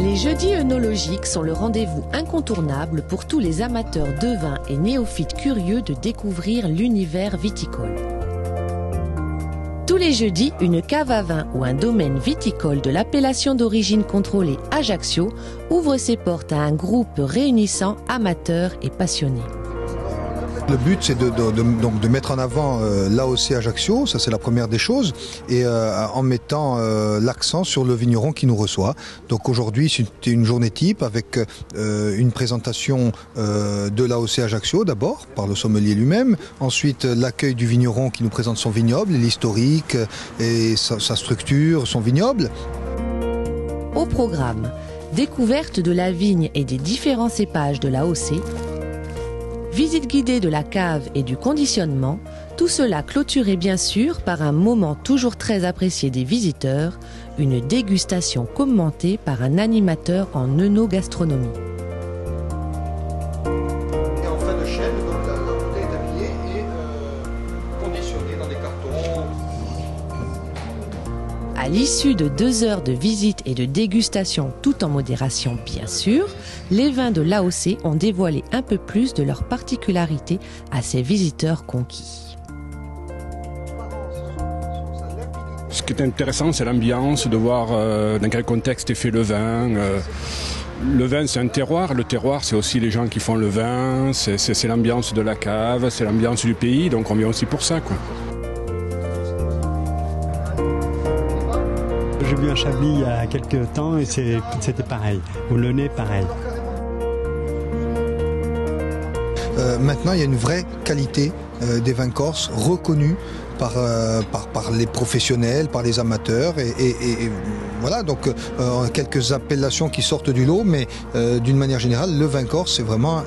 Les jeudis œnologiques sont le rendez-vous incontournable pour tous les amateurs de vin et néophytes curieux de découvrir l'univers viticole. Tous les jeudis, une cave à vin ou un domaine viticole de l'appellation d'origine contrôlée Ajaccio ouvre ses portes à un groupe réunissant amateurs et passionnés. Le but, c'est de mettre en avant l'AOC Ajaccio, ça c'est la première des choses, et en mettant l'accent sur le vigneron qui nous reçoit. Donc aujourd'hui, c'était une journée type avec une présentation de l'AOC Ajaccio d'abord, par le sommelier lui-même, ensuite l'accueil du vigneron qui nous présente son vignoble, l'historique et sa structure, son vignoble. Au programme, découverte de la vigne et des différents cépages de l'AOC, visite guidée de la cave et du conditionnement, tout cela clôturé bien sûr par un moment toujours très apprécié des visiteurs, une dégustation commentée par un animateur en œnogastronomie. Et en fin de chaîne, la bouteille est habillée et conditionnée dans des cartons. À l'issue de 2 heures de visite et de dégustation, tout en modération bien sûr, les vins de l'AOC ont dévoilé un peu plus de leurs particularités à ces visiteurs conquis. Ce qui est intéressant, c'est l'ambiance, de voir dans quel contexte est fait le vin. Le vin, c'est un terroir. Le terroir, c'est aussi les gens qui font le vin. C'est l'ambiance de la cave, c'est l'ambiance du pays. Donc on vient aussi pour ça, quoi. J'ai bu un Chablis il y a quelques temps et c'était pareil, ou le nez pareil. Maintenant, il y a une vraie qualité des vins corses reconnue par les professionnels, par les amateurs et voilà, donc quelques appellations qui sortent du lot, mais d'une manière générale, le vin corse, c'est vraiment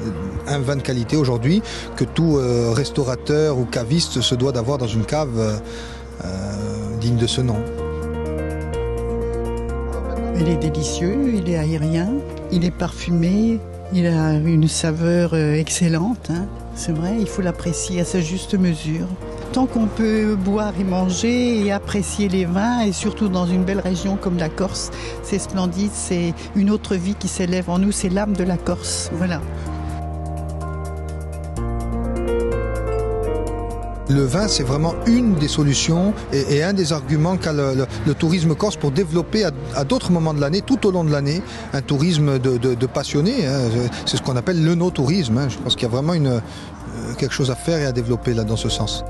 un vin de qualité aujourd'hui que tout restaurateur ou caviste se doit d'avoir dans une cave digne de ce nom. Il est délicieux, il est aérien, il est parfumé, il a une saveur excellente. Hein. C'est vrai, il faut l'apprécier à sa juste mesure. Tant qu'on peut boire et manger et apprécier les vins, et surtout dans une belle région comme la Corse, c'est splendide, c'est une autre vie qui s'élève en nous, c'est l'âme de la Corse. Voilà. Le vin, c'est vraiment une des solutions et un des arguments qu'a le tourisme corse pour développer à d'autres moments de l'année, tout au long de l'année, un tourisme de passionnés. Hein. C'est ce qu'on appelle l'œnotourisme. Hein. Je pense qu'il y a vraiment quelque chose à faire et à développer là dans ce sens.